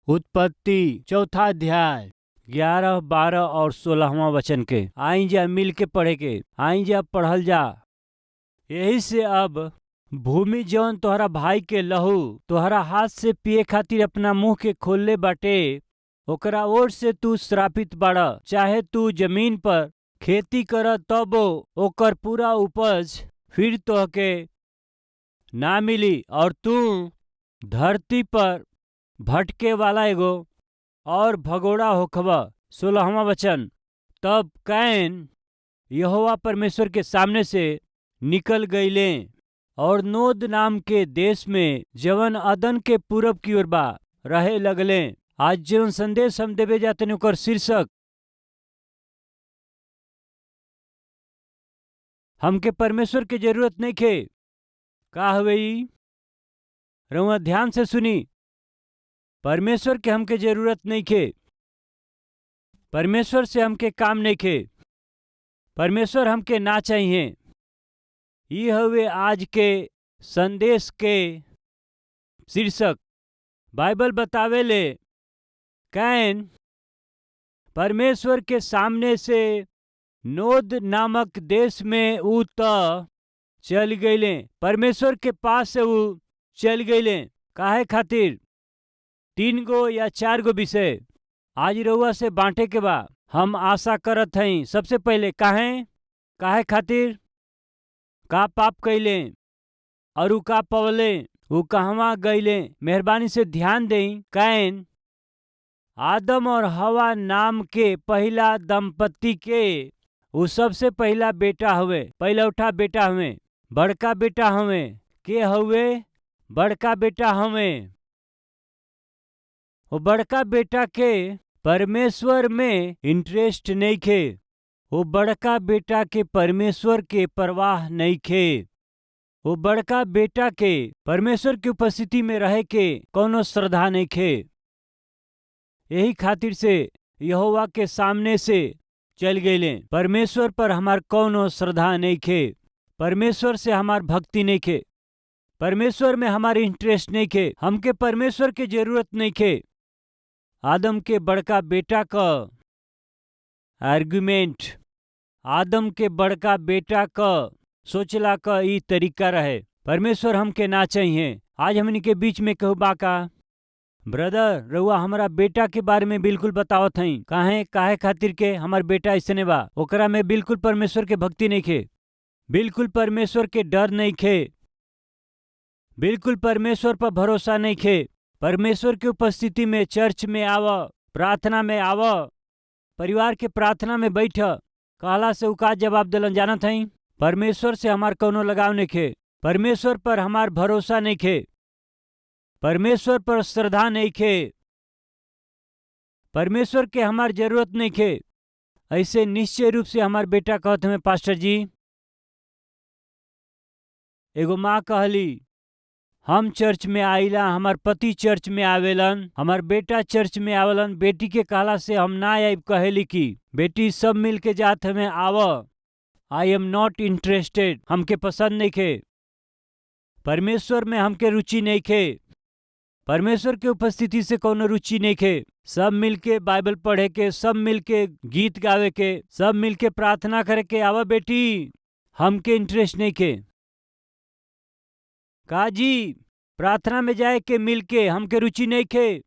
उत्पत्ति चौथा अध्याय 11, 12 और 16वां वचन के आई जा मिल के पढ़े के आई जा पढ़ल जा। यही से अब भूमि जौन तोहरा भाई के लहू तोहरा हाथ से पिए खातिर अपना मुंह के खोलले बाटे, ओकरा ओर से तू श्रापित बाड़ा। चाहे तू जमीन पर खेती कर तबो ओकर पूरा उपज फिर तोहके ना मिली, और तू धरती पर भटके वाला एगो और भगोड़ा होखबा। 16वां वचन। तब कैन यहोवा परमेश्वर के सामने से निकल गईले और नोद नाम के देश में जवन अदन के पूरब की ओर बा रहे लगले। आज जवन संदेश हम देवे जाते ओकर शीर्षक हमके परमेश्वर के जरूरत नहीं खे का हवे ई? रउआ ध्यान से सुनी। परमेश्वर के हमके जरूरत नहीं खे, परमेश्वर से हमके काम नहीं खे, परमेश्वर हमके ना चाहिए। ई हवे आज के संदेश के शीर्षक। बाइबल बतावेले कैन परमेश्वर के सामने से नोद नामक देश में ऊ त चल गईले, परमेश्वर के पास से ऊ चल गईले। काहे खातिर? 3 गो या 4 गो विषय आज रउआ से बांटे के बा। हम आशा करत हई सबसे पहले काहे खातिर, का पाप कैले और ऊ का पवले, ऊ कहवा गईले। मेहरबानी से ध्यान देई। कैन आदम और हवा नाम के पहला दंपति के ऊ सबसे पहला बेटा हुए, पहलौठा बेटा हुए, बड़का बेटा हुए। के हुए? बड़का हुए हुए। वो बड़का बेटा के परमेश्वर में इंटरेस्ट नहीं खे, वो बड़का बेटा के परमेश्वर के परवाह नहीं खे, वो बड़का बेटा के परमेश्वर की उपस्थिति में रहे के कोनो श्रद्धा नहीं खे। यही खातिर से यहोवा के सामने से चल गईले। परमेश्वर पर हमार कोनो श्रद्धा नहीं खे, परमेश्वर से हमार भक्ति नहीं खे, परमेश्वर में हमारी इंटरेस्ट नहीं खे, हमके परमेश्वर के जरूरत नहीं खे। आदम के बड़का बेटा का आर्गुमेंट, आदम के बड़का बेटा का सोचला का ई तरीका रहे, परमेश्वर हमके ना चाहिए। आज हमनी के बीच में कहू बाका ब्रदर रउआ हमारा बेटा के बारे में बिल्कुल बतावत हई। काहे खातिर के हमार बेटा ऐसने बा, ओकरा में बिल्कुल परमेश्वर के भक्ति नहीं खे, बिल्कुल परमेश्वर के डर नहीं खे, बिल्कुल परमेश्वर पर भरोसा नहीं खे। परमेश्वर की उपस्थिति में चर्च में आव, प्रार्थना में आव, परिवार के प्रार्थना में बैठ, कहला से उका जवाब दिलन जानत हई। परमेश्वर से हमार कोनो लगाव नहीं खे, परमेश्वर पर हमार भरोसा नहीं खे, परमेश्वर पर श्रद्धा नहीं खे, परमेश्वर के हमार जरूरत नहीं खे। ऐसे निश्चय रूप से हमार बेटा कहत हमें पास्टर जी, एगो माँ कहली हम चर्च में आइला, हमार पति चर्च में आवेलन, हमार बेटा चर्च में आवेलन। बेटी के कहला से हम ना आइब, कहेली कि बेटी सब मिल के जात हमें आव, आई एम नॉट इंटरेस्टेड, हमके पसंद नहीं खे, परमेश्वर में हमके रुचि नहीं खे, परमेश्वर के उपस्थिति से कोनो रुचि नहीं खे। सब मिल के बाइबल पढ़े के, सब मिल के गीत गावे के, सब मिल के प्रार्थना करे के आवा बेटी, हमके इंटरेस्ट नहीं खे। काजी प्रार्थना में जाए के मिल के हमके रुचि नहीं खे,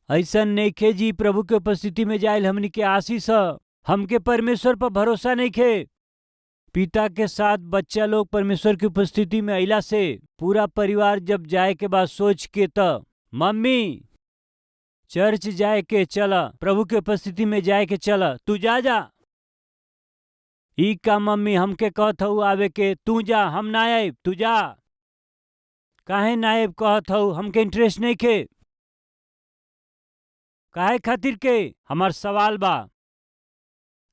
ऐसा नहीं खे जी। प्रभु के उपस्थिति में जाए हमनी के आशीष है, हमके परमेश्वर पर भरोसा नहीं खे। पिता के साथ बच्चा लोग परमेश्वर की उपस्थिति में अइला से पूरा परिवार जब जाए के बाद सोच के त मम्मी चर्च जाए के चला, प्रभु के उपस्थिति में जाए के चला, तू जा। ई का मम्मी हमके कहत हऊ आवे के, तू जा, हम ना आइब, तू जा। काहे ना आइब कहत हऊ, हमके इंटरेस्ट नहीं खे। काहे खातिर के हमार सवाल बा,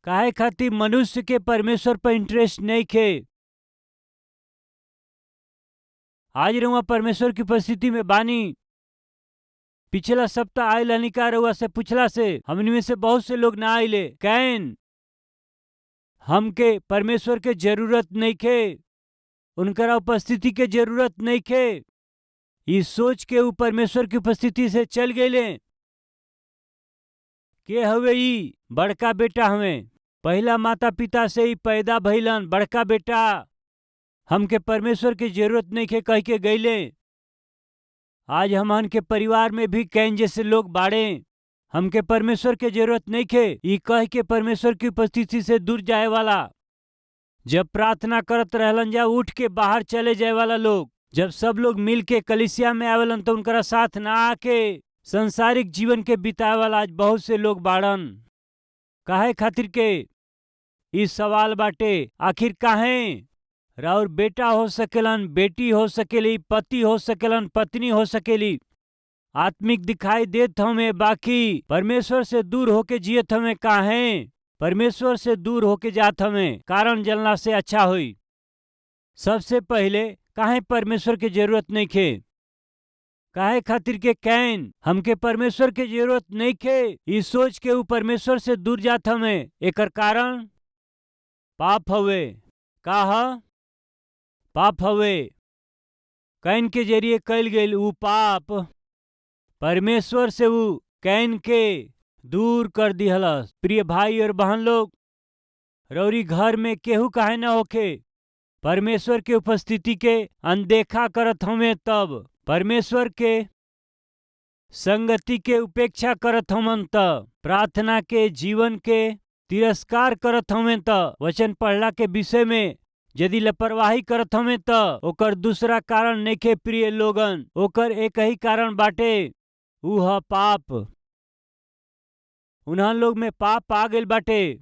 काहे खातिर मनुष्य के परमेश्वर पर इंटरेस्ट नहीं खे। आज रउआ परमेश्वर की उपस्थिति में बानी, पिछला सप्ताह आयल हनिका रउआ से पूछला से हमनी में से बहुत से लोग ना आइले। कैन हमके परमेश्वर के जरूरत नहीं खे, उनकरा उपस्थिति के जरूरत नहीं खे, इस सोच के ऊ परमेश्वर की उपस्थिति से चल गए के हवे ई बड़का बेटा हमें पहला माता पिता से ही पैदा भइलन बड़का बेटा हमके परमेश्वर की जरूरत नहीं के कह के गईले। आज हमन के परिवार में भी कैन जैसे लोग बाड़े हमके परमेश्वर के जरूरत नहीं के ई कह के परमेश्वर की उपस्थिति से दूर जाए वाला। जब प्रार्थना करत रहलन जा उठ के बाहर चले जाए वाला लोग, जब सब लोग मिल के कलीसिया में आवेलन तो उनका साथ ना आके संसारिक जीवन के बिताए वाला आज बहुत से लोग बाड़न। काहे खातिर के इस सवाल बाटे, आखिर काहे राउर बेटा हो सकेलन, बेटी हो सकेली, पति हो सकेलन, पत्नी हो सकेली, आत्मिक दिखाई देत हमें बाकी परमेश्वर से दूर होके जियत हमें काहे परमेश्वर से दूर होके जात हमें कारण जलना से अच्छा हुई। सबसे पहले काहे परमेश्वर के जरूरत नहीं खे, काहे खातिर के कैन हमके परमेश्वर के जरूरत नहीं खे इस सोच के ऊ परमेश्वर से दूर जात हमें। एकर कारण पाप हवे। का ह? पाप हवे। कैन के जरिए कैल गईल ऊ पाप परमेश्वर से ऊ कैन के दूर कर दिहलस। प्रिय भाई और बहन लोग, रौरी घर में केहू काहे न होखे परमेश्वर के उपस्थिति के अनदेखा करत हमें, तब परमेश्वर के संगति के उपेक्षा करत हमन, त प्रार्थना के जीवन के तिरस्कार करत हमें, त वचन पढ़ला के विषय में यदि लापरवाही करत हमें त ओकर दूसरा कारण नइखे। प्रिय लोगन, ओकर एक ही कारण बाटे, ऊ ह पाप। उन्हन लोग में पाप आ गइल बाटे।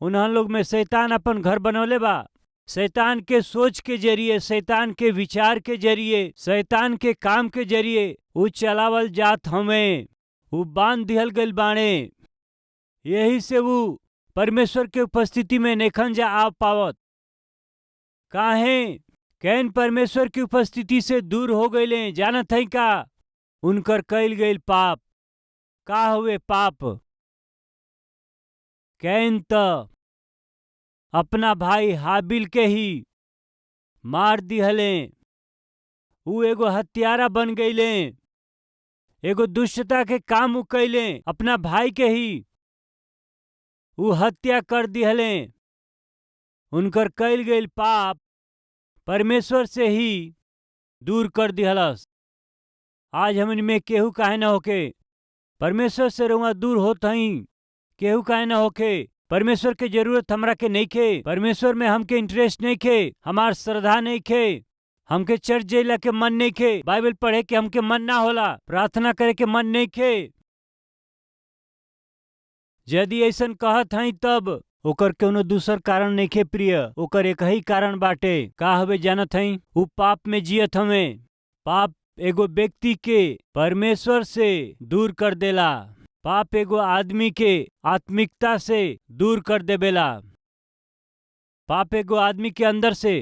उन्हन लोग में शैतान अपन घर बनौले बा। शैतान के सोच के जरिए, शैतान के विचार के जरिए, शैतान के काम के जरिए ऊ चलावल जात हमें, ऊ बांध दिहल गइल बाणे। यही से ऊ परमेश्वर के उपस्थिति में नेखन जा आ पावत। काहे कैन परमेश्वर की उपस्थिति से दूर हो गईले जानत है का? उनकर कैल गईल पाप। का हुए पाप? कैन त अपना भाई हाबिल के ही मार दिहले। ऊ एगो हत्यारा बन गईले, एगो दुष्टता के काम ऊ कैले, अपना भाई के ही ऊ हत्या कर दिहले। उनकर कैल गईल पाप परमेश्वर से ही दूर कर दिहलस। आज हमन में केहू काहे न होके परमेश्वर से रउआ दूर होत हई, केहू काहे न होके परमेश्वर के जरूरत हमरा के नहीं खे, परमेश्वर में हमके इंटरेस्ट नहीं खे, हमार श्रद्धा नहीं खे, हमके चर्च जाइला के मन नहीं खे, बाइबल पढ़े के हमके मन ना होला, प्रार्थना करे के मन नहीं खे। यदि ऐसन कहत हई तब ओकर कोनो दूसर कारण नहीं खे। प्रिय, ओकर एक ही कारण बाटे। का हवे जानत हई? ऊ पाप में जियत हमें। पाप एगो व्यक्ति के परमेश्वर से दूर कर देला। पाप एगो आदमी के आत्मिकता से दूर कर देवेला। पाप एगो आदमी के अंदर से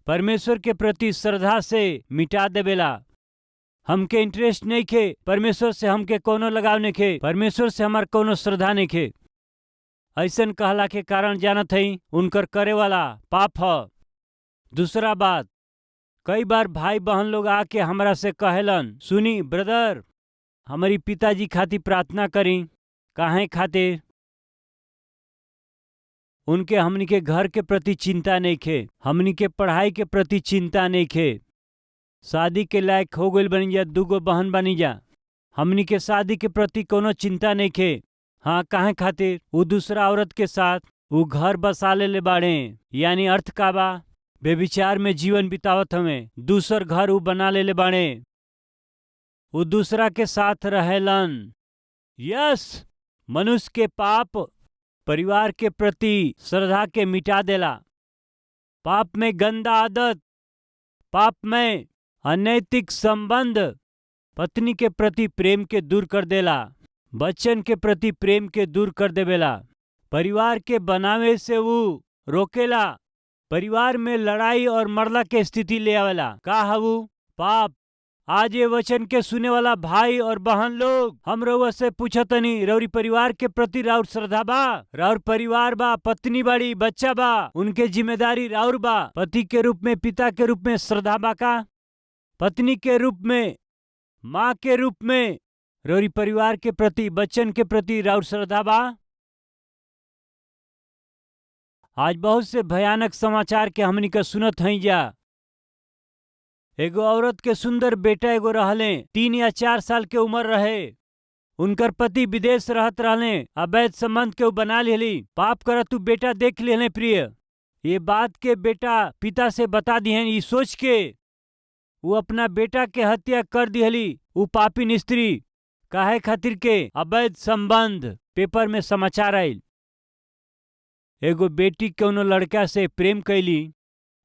परमेश्वर के प्रति श्रद्धा से मिटा देवेला। हमके इंटरेस्ट नहीं खे परमेश्वर से, हमके कोनो लगाव नहीं खे, परमेश्वर से हमार कोनो श्रद्धा नहीं खे। ऐसन कहला के कारण जानत हई उनकर करे वाला पाप ह। दूसरा बात, कई बार भाई बहन लोग आके हमरा से कहेलन, सुनी ब्रदर हमारी पिताजी खातिर प्रार्थना करी। काहे खातिर? उनके हमनी के घर के प्रति चिंता नहीं खे, हमनी के पढ़ाई के प्रति चिंता नहीं खे, शादी के लायक हो गइल बनी जा, दूगो बहन बनी जा, हमनी के शादी के प्रति कोनो चिंता नहीं खे। हाँ, काहे खातिर? वो दूसरा औरत के साथ वो घर बसा ले बाड़े, यानी अर्थ का बा बेविचार में जीवन बितावत हमें, दूसर घर वो बना ले बाड़े, वो दूसरा के साथ रहेलन। यस, मनुष्य के पाप परिवार के प्रति श्रद्धा के मिटा देला। पाप में गंदा आदत, पाप में अनैतिक संबंध पत्नी के प्रति प्रेम के दूर कर देला, बच्चन के प्रति प्रेम के दूर कर देवेला, परिवार के बनावे से वो रोकेला, परिवार में लड़ाई और मरला के स्थिति ले आवेला। का हवू? पाप। आज ये वचन के सुने वाला भाई और बहन लोग, हम रउआ से पूछतनी, रउरी परिवार के प्रति राउर श्रद्धा बा? राउर परिवार बा, पत्नी बाड़ी, बच्चा बा, उनके जिम्मेदारी राउर बा, पति के रूप में, पिता के रूप में श्रद्धा बा का? पत्नी के रूप में, माँ के रूप में रौरी परिवार के प्रति, बच्चन के प्रति राउर श्रद्धा बा? आज बहुत से भयानक समाचार के हमनी का सुनत हई जा। एगो औरत के सुंदर बेटा एगो रहले, 3 या 4 साल के उम्र रहे। उनकर पति विदेश रहत रहले, अवैध संबंध के बना लेली। पाप करत तू बेटा देख लेले प्रिय। ये बात के बेटा पिता से बता दिहन, ई सोच के वो अपना बेटा के हत्या कर दिहली। वो पापी स्त्री काहे खातिर के अवैध संबंध। पेपर में समाचार आयल, एगो बेटी कौनो लड़का से प्रेम कैली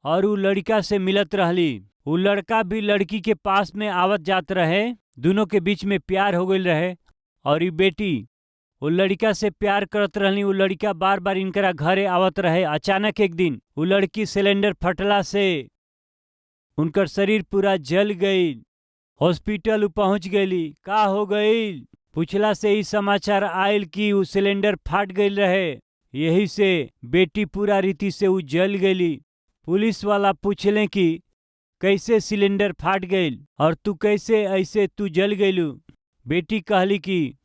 और उ लड़का से मिलत रहली। उ लड़का भी लड़की के पास में आवत जात रहे, दोनों के बीच में प्यार हो गई रहे। और ये बेटी वो लड़का से प्यार करत रहली। वो लड़का बार बार इनकरा घरे आवत रहे। अचानक एक दिन वो लड़की सिलेंडर फटला से उनकर शरीर पूरा जल गई। हॉस्पिटल पहुंच गई। का हो गई पूछला से ही समाचार आयल कि वो सिलेंडर फट गई रहे। यही से बेटी पूरा रीति से वो जल गई। पुलिस वाला पूछले कि कैसे सिलेंडर फट गई और तू कैसे ऐसे तू जल गईलू। बेटी कहली कि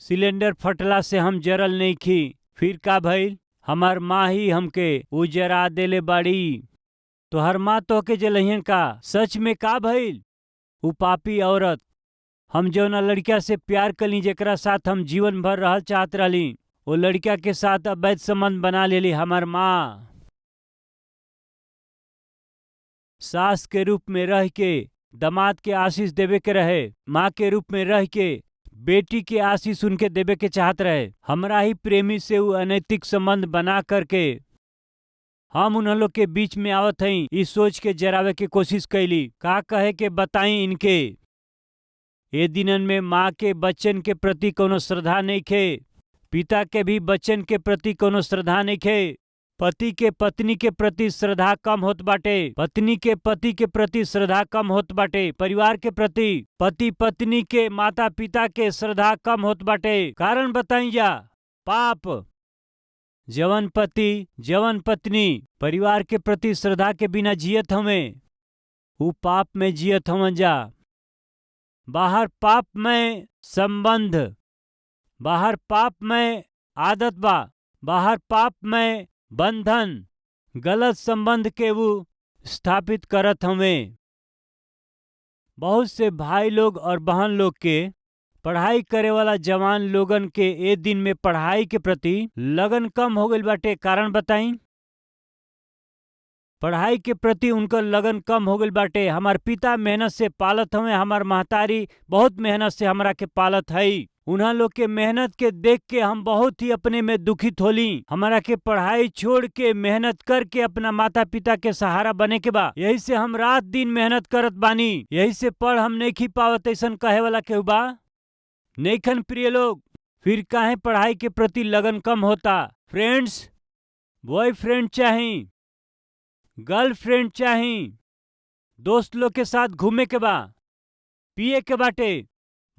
सिलेंडर फटला से हम जरल नहीं खी। फिर का भइल? हमार माँ ही हमके वो जरा देले बाड़ी। तो हर माँ तो के जलहियन का? सच में का भइल? वो पापी औरत, हम जौना लड़का से प्यार कली, जेकरा साथ हम जीवन भर रहल चाहत रहली, वो लड़का के साथ अवैध संबंध बना लेली। हमार माँ सास के रूप में रह के दामाद के आशीष देवे के रहे, माँ के रूप में रह के बेटी के आशीष उनके देवे के चाहत रहे। हमरा ही प्रेमी से वो अनैतिक संबंध बना करके हम उन लोग के बीच में आवत हई, इस सोच के जरावे के कोशिश कैली। का कहे के बताई इनके? ये दिनन में माँ के बच्चन के प्रति कोनो श्रद्धा नहीं खे, पिता के भी बच्चन के प्रति कोनो श्रद्धा नहीं खे। पति के पत्नी के प्रति श्रद्धा कम होत बाटे, पत्नी के पति के प्रति श्रद्धा कम होत बाटे, परिवार के प्रति पति पत्नी के माता पिता के श्रद्धा कम होत बाटे। कारण बताई जा? पाप। जवन पति जवन पत्नी परिवार के प्रति श्रद्धा के बिना जियत हमें, वो पाप में जियत हवन जा। बाहर पाप में संबंध, बाहर पाप में आदत बा, बाहर पाप में बंधन, गलत संबंध के वो स्थापित करत हमें। बहुत से भाई लोग और बहन लोग के, पढ़ाई करे वाला जवान लोगन के ए दिन में पढ़ाई के प्रति लगन कम हो गई बाटे। कारण बताई? पढ़ाई के प्रति उनकर लगन कम हो गई बाटे। हमार पिता मेहनत से पालत हमें, हमार महतारी बहुत मेहनत से हमरा के पालत हई। उन्हा लोग के मेहनत के देख के हम बहुत ही अपने में दुखित होली। हमारा के पढ़ाई छोड़ के मेहनत करके अपना माता पिता के सहारा बने के बा। यही से हम रात दिन मेहनत करत बानी। यही से पढ़ हम नहीं खी पावत ऐसन कहे वाला केहू बा? नैखन प्रिय लोग। फिर काहे पढ़ाई के प्रति लगन कम होता? फ्रेंड्स, बॉयफ्रेंड चाही, गर्लफ्रेंड चाही, दोस्त लोग के साथ घूमे के बा, पिए के बाटे,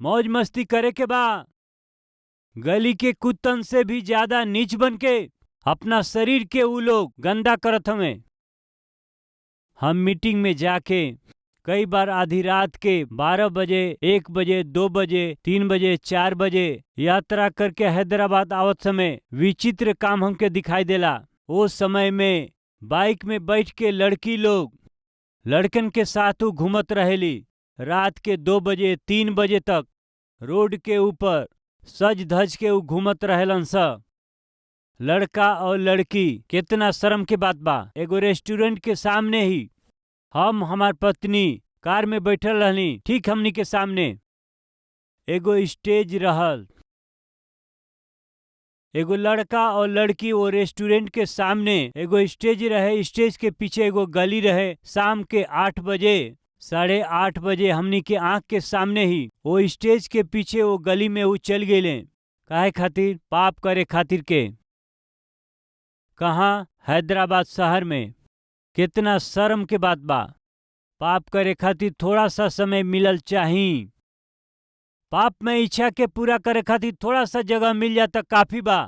मौज मस्ती करे के बा। गली के कुत्तन से भी ज्यादा नीच बन के अपना शरीर के ऊ लोग गंदा करत हमें। हम मीटिंग में जाके कई बार आधी रात के 12 बजे, 1 बजे, 2 बजे, 3 बजे, 4 बजे यात्रा करके हैदराबाद आवत समय विचित्र काम हमके दिखाई देला। वो समय में बाइक में बैठ के लड़की लोग लड़कन के साथ घूमत रहेली। रात के 2 बजे 3 बजे तक रोड के ऊपर सज धज के घूमत रहेलन सा। लड़का और लड़की, कितना शर्म के बात बा। एगो रेस्टोरेंट के सामने ही हम हमार पत्नी कार में बैठल रहनी, ठीक हमनी के सामने एगो स्टेज रहल। एगो लड़का और लड़की वो रेस्टोरेंट के सामने एगो स्टेज रहे, स्टेज के पीछे एगो गली रहे। शाम के 8 बजे, 8:30 बजे हमनी के आंख के सामने ही वो स्टेज के पीछे वो गली में वो चल गए। काहे खातिर? पाप करे खातिर के। कहाँ? हैदराबाद शहर में। कितना शर्म के बात बा। पाप करे खातिर थोड़ा सा समय मिलल चाही। पाप में इच्छा के पूरा करे खातिर थोड़ा सा जगह मिल जाता काफी बा।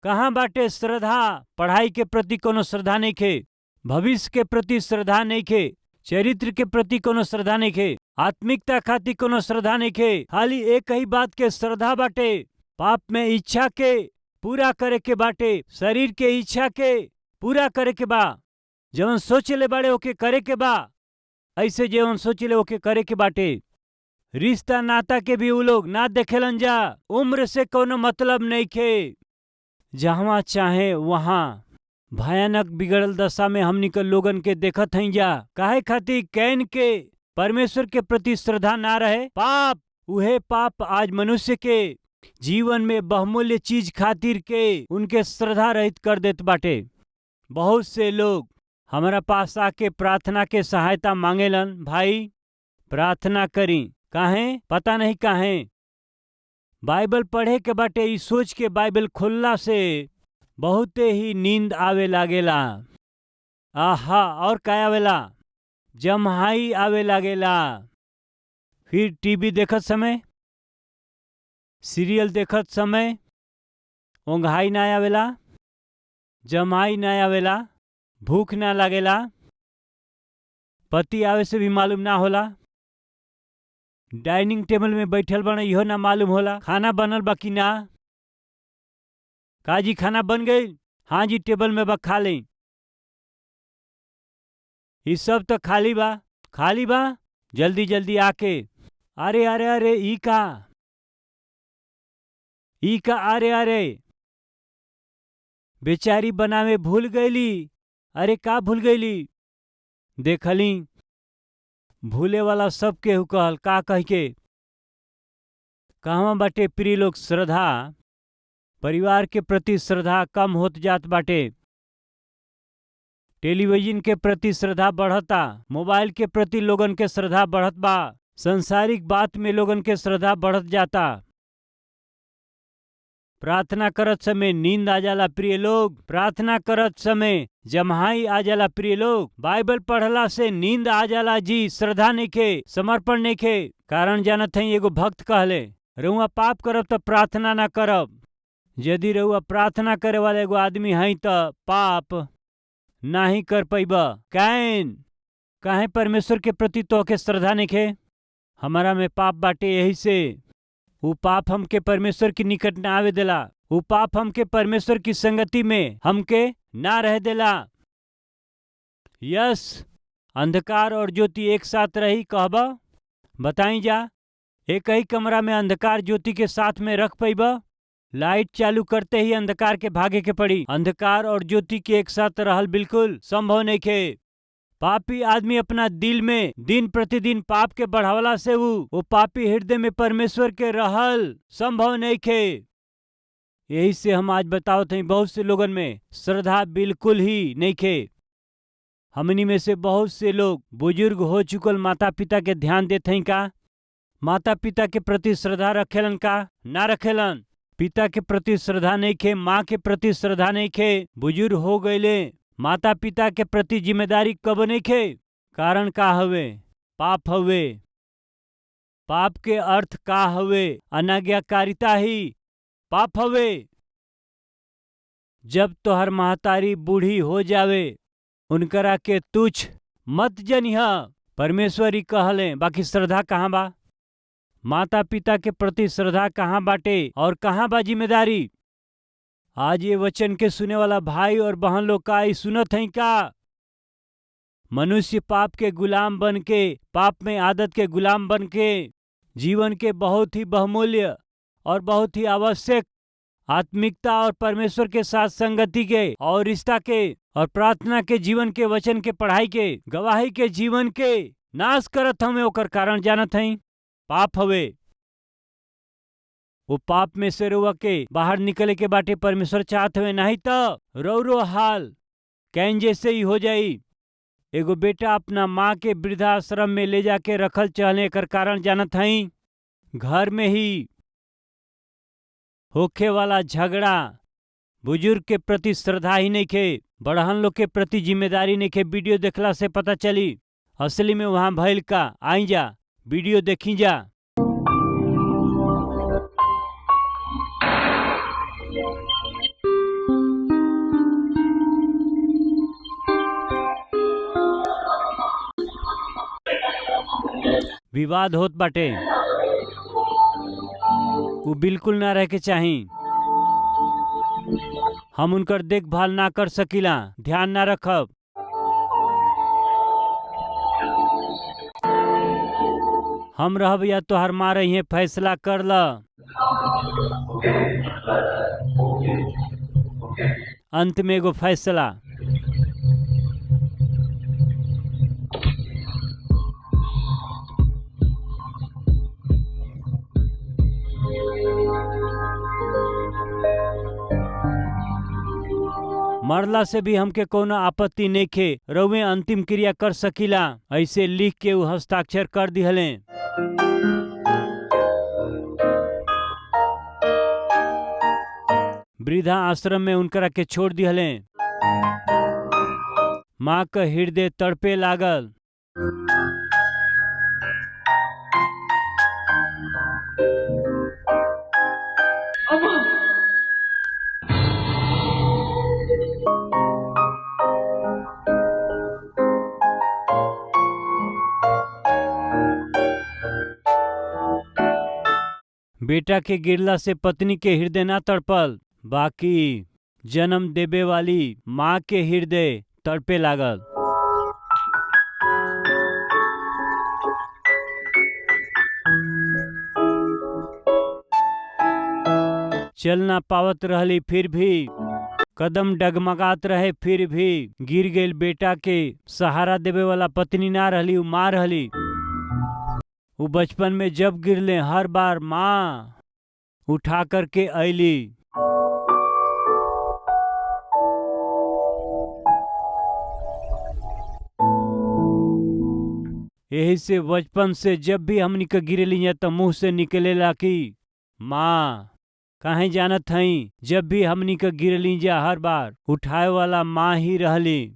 कहाँ बाटे श्रद्धा? पढ़ाई के प्रति कोनो श्रद्धा नहीं खे, भविष्य के प्रति श्रद्धा नहीं खे, चरित्र के प्रति कोनो श्रद्धा नहीं खे, आत्मिकता खातिर कोनो श्रद्धा नहीं खे। खाली एक ही बात के श्रद्धा बाटे, पाप में इच्छा के पूरा करे के बाटे, शरीर के इच्छा के पूरा करे के बा। जवन सोचले बाड़े ओके करे के बा, ऐसे जवन सोचले ओके करे के बाटे। रिश्ता नाता के भी उ लोग ना देखेलन जा, उम्र से कोनो मतलब नहीं खे। जहाँ चाहे वहाँ भयानक बिगड़ल दशा में हमनी के लोगन के देखत हई जा। काहे खातिर कैन के परमेश्वर के प्रति श्रद्धा ना रहे, पाप, उहे पाप आज मनुष्य के जीवन में बहुमूल्य चीज खातिर के उनके श्रद्धा रहित कर देत बाटे। बहुत से लोग हमारा पास आके प्रार्थना के सहायता मांगेलन, भाई प्रार्थना करी, काहे पता नहीं काहे। बाइबल पढ़े के बाटे, ई सोच के बाइबल खोलला से बहुते ही नींद आवे लागेला। आहा, और का आवेला, जम्हाई आवे लागेला। फिर टीवी देखत समय, सीरियल देखत समय ओंघाई ना आवेला, जम्हाई ना आवेला, भूख ना लागेला, पति आवे से भी मालूम ना होला, डाइनिंग टेबल में बैठल बने इहो ना मालूम होला, खाना बनल बा कि ना, काजी खाना बन गई, हाँ जी टेबल में बा खा लें। ये सब तो खाली बा, खाली बा, जल्दी जल्दी आके, अरे अरे अरे ई का, अरे अरे बेचारी बनावे भूल गईली। अरे का भूल गईली, देखली भूले वाला सब केहू कहल, का कह के कहवा बाटे प्रिय लोग श्रद्धा, परिवार के प्रति श्रद्धा कम होत जात बाटे। टेलीविजन के प्रति श्रद्धा बढ़ता, मोबाइल के प्रति लोगन के श्रद्धा बढ़त बा, संसारिक बात में लोगन के श्रद्धा बढ़त जाता। प्रार्थना करत समय नींद आ जाला प्रिय लोग, प्रार्थना करत समय जम्हाई आ जाला प्रिय लोग, बाइबल पढ़ला से नींद आ जाला जी, श्रद्धा नइखे, समर्पण नइखे। कारण जानत हई, एगो भक्त कहले, रउआ पाप करब तो प्रार्थना ना करब। यदि रउआ प्रार्थना करे वाला एगो आदमी हई तो पाप नाही कर पैबा। कैन काहे परमेश्वर के प्रति तोहके श्रद्धा नइखे, हमारा में पाप बाटे, यही से वो पाप हमके परमेश्वर की निकट ना आवे देला, वो पाप हमके परमेश्वर की संगति में हमके ना रह देला। यस, अंधकार और ज्योति एक साथ रही कहबा, बताई जा, एक ही कमरा में अंधकार ज्योति के साथ में रख पैबा? लाइट चालू करते ही अंधकार के भागे के पड़ी। अंधकार और ज्योति के एक साथ रहल बिल्कुल संभव नहीं खे। पापी आदमी अपना दिल में दिन प्रतिदिन पाप के बढ़ावला से वो पापी हृदय में परमेश्वर के रहल संभव नहीं खे। यही से हम आज बताओ थे, बहुत से लोगन में श्रद्धा बिल्कुल ही नहीं खे। हमनी में से बहुत से लोग बुजुर्ग हो चुकल माता पिता के ध्यान देते हैं का? माता पिता के प्रति श्रद्धा रखेलन का? ना रखेलन। पिता के प्रति श्रद्धा नहीं खे, माँ के प्रति श्रद्धा नहीं खे, बुजुर्ग हो गए, माता पिता के प्रति जिम्मेदारी कब नहीं खे। कारण का हवे? पाप हवे। पाप के अर्थ का हवे? अनाज्ञाकारिता ही पाप हवे। जब तोहर महतारी बूढ़ी हो जावे, उनकरा के तुच्छ मत जनिहा, परमेश्वर ही कहले। बाकी श्रद्धा कहाँ बा? माता पिता के प्रति श्रद्धा कहाँ बाटे और कहाँ बा जिम्मेदारी? आज ये वचन के सुने वाला भाई और बहन लोग का ई सुनत हैं का? मनुष्य पाप के गुलाम बन के, पाप में आदत के गुलाम बन के जीवन के बहुत ही बहुमूल्य और बहुत ही आवश्यक आत्मिकता और परमेश्वर के साथ संगति के और रिश्ता के और प्रार्थना के जीवन के, वचन के पढ़ाई के, गवाही के जीवन के नाश करत हमें। ओकर कारण जानत हई? पाप हवे। वो पाप में से रुआ के बाहर निकले के बाटे परमेश्वर चाहत हुए, नहीं तो रो हाल कैन जैसे ही हो जाई। एगो बेटा अपना माँ के वृद्धाश्रम में ले जाके रखल चहले, कर कारण जानत हई? घर में ही होखे वाला झगड़ा, बुजुर्ग के प्रति श्रद्धा ही नहीं खे, बड़हन लोग के प्रति जिम्मेदारी नहीं खे। वीडियो देखला से पता चली असली में वहां भइल का। आई जा वीडियो देखी जा। विवाद होत बाटे, वो बिल्कुल ना रह के चाही। हम उनकर देखभाल ना कर सकीला, ध्यान ना रखब। हम रहब या तोहर माँ रही, फैसला कर ल। अंत में एगो फैसला। मरला से भी हमके कोनो आपत्ति नइखे, रउवे अंतिम क्रिया कर सकीला। ऐसे लिख के उ हस्ताक्षर कर दिहले। वृद्धा आश्रम में उनकरा के छोड़ दिहले। माँ का हृदय तड़पे लागल। बेटा के गिरला से पत्नी के हृदय ना तड़पल, बाकी जन्म देवे वाली माँ के हृदय तड़पे लागल। चल ना पावत रहली, फिर भी कदम डगमगात रहे, फिर भी गिर गई। बेटा के सहारा देवे वाला पत्नी ना रहली, उ माँ रहली। वो बचपन में जब गिरले, हर बार माँ उठा करके ऐली। यही से बचपन से जब भी हमनी के गिरली तो मुंह से निकलेला कि माँ। काहे जानत हई, जब भी हमनी के गिरली जा हर बार उठाए वाला माँ ही रहली।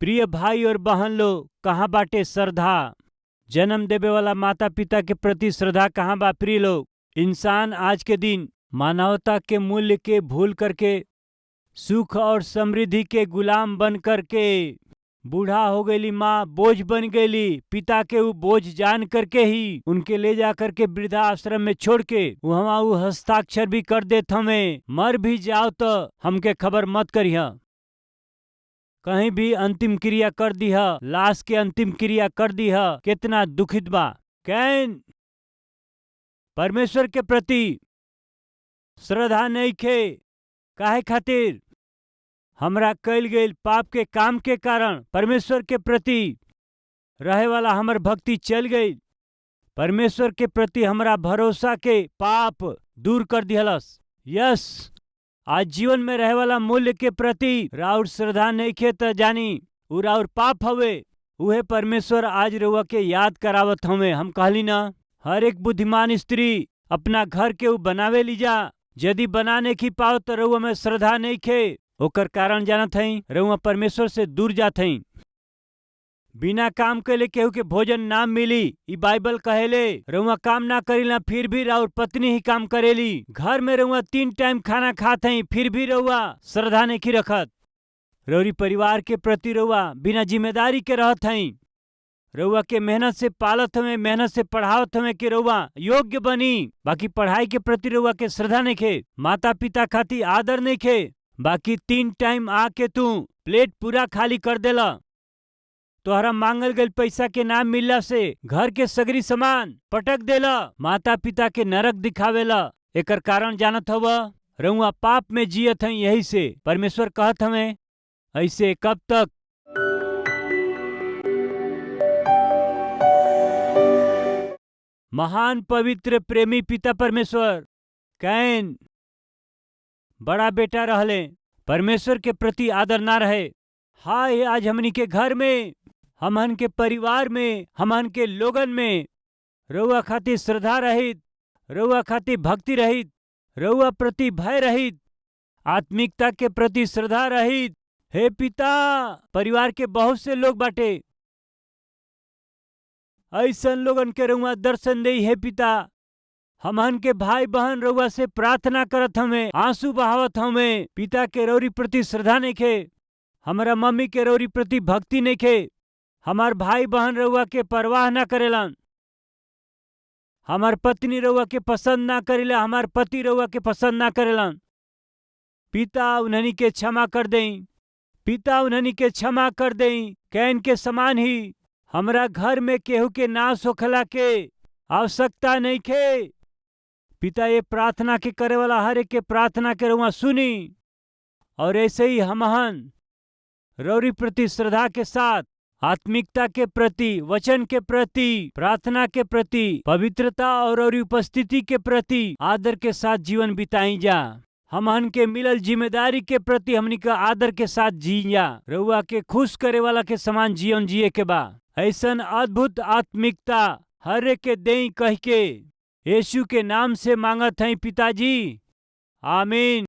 प्रिय भाई और बहन लोग, कहाँ बाटे श्रद्धा? जन्म देवे वाला माता पिता के प्रति श्रद्धा कहाँ बा? प्रिय लोग, इंसान आज के दिन मानवता के मूल्य के भूल करके सुख और समृद्धि के गुलाम बन करके बूढ़ा हो गई। माँ बोझ बन गई। पिता के वो बोझ जान करके ही उनके ले जा करके वृद्धा आश्रम में छोड़ के वहाँ वो हस्ताक्षर भी कर देत हमें। मर भी जाओ तो हमके खबर मत करिया। कहीं भी अंतिम क्रिया कर दिया, लाश के अंतिम क्रिया कर दिया। कितना दुखित बा। कैन परमेश्वर के प्रति श्रद्धा नहीं खे। काहे खातिर? हमरा कैल गई पाप के काम के कारण परमेश्वर के प्रति रहे वाला हमर भक्ति चल गई। परमेश्वर के प्रति हमरा भरोसा के पाप दूर कर दिहलस। यस, आज जीवन में रहे वाला मूल्य के प्रति राउर श्रद्धा नहीं खे त जानी उ राउर पाप हवे। उहे परमेश्वर आज रउआ के याद करावत हमें। हम कहली ना, हर एक बुद्धिमान स्त्री अपना घर के उ बनावे लीजा। यदि बनाने की पाओ तो रउआ में श्रद्धा नहीं खे। ओकर कारण जानत हई, रउआ परमेश्वर से दूर जात हई। बिना काम कैले केहू के भोजन ना मिली, ई बाइबल कहेले। रउआ काम ना करीला, फिर भी राउर पत्नी ही काम करेली। घर में रउआ 3 टाइम खाना खात हई, फिर भी रउआ श्रद्धा नहीं रखत। रउरी परिवार के प्रति रउआ बिना जिम्मेदारी के रहत हई। रउआ के मेहनत से पालत हमें, मेहनत से पढ़ावत हमें कि रउआ योग्य बनी, बाकी पढ़ाई के प्रति रउआ के श्रद्धा नहीं खे। माता पिता खातिर आदर नहीं खे, बाकी 3 टाइम आके तू प्लेट पूरा खाली कर देला। तोहरा मांगल गई पैसा के नाम मिलला से घर के सगरी सामान पटक देला। माता पिता के नरक दिखावेला। एकर कारण जानत हवा, रउआ पाप में जियत हई। यही से परमेश्वर कहत हमें, ऐसे कब तक? महान पवित्र प्रेमी पिता परमेश्वर, कैन बड़ा बेटा रहले, परमेश्वर के प्रति आदर ना रहे। हाय, आज हमनी के घर में, हमन के परिवार में, हमन के लोगन में रउआ खातिर श्रद्धा रहित, रउआ खातिर भक्ति रहित, रउआ प्रति भय रहित, आत्मिकता के प्रति श्रद्धा रहित। हे पिता, परिवार के बहुत से लोग बाटे, ऐसन लोगन के रउआ दर्शन दे। हे पिता, हमन के भाई बहन रउआ से प्रार्थना करत हमें, आंसू बहावत हमें। पिता के रौरी प्रति श्रद्धा नहीं खे, हमारा मम्मी के रौरी प्रति भक्ति नहीं खे। हमार भाई बहन रउआ के परवाह ना करेलन, हमार पत्नी रउआ के पसंद ना करेला, हमार पति रउआ के पसंद ना करेलन। पिता उन्हनी के क्षमा कर देई, पिता उन्हनी के क्षमा कर देई। कैन के समान ही हमरा घर में केहू के नाश होखला के आवश्यकता नहीं खे। पिता ये प्रार्थना के करे वाला हर एक के प्रार्थना के रउआ सुनी, और ऐसे ही हमहन रौरी प्रति श्रद्धा के साथ, आत्मिकता के प्रति, वचन के प्रति, प्रार्थना के प्रति, पवित्रता और उपस्थिति के प्रति आदर के साथ जीवन बिताई जा। हमहन के मिलल जिम्मेदारी के प्रति हमनी का आदर के साथ जी जा। रउआ के खुश करे वाला के समान जीवन जिए के बा। ऐसन अद्भुत आत्मिकता हर एक के देई कह के यीशु के नाम से मांगत हैं पिताजी, आमीन।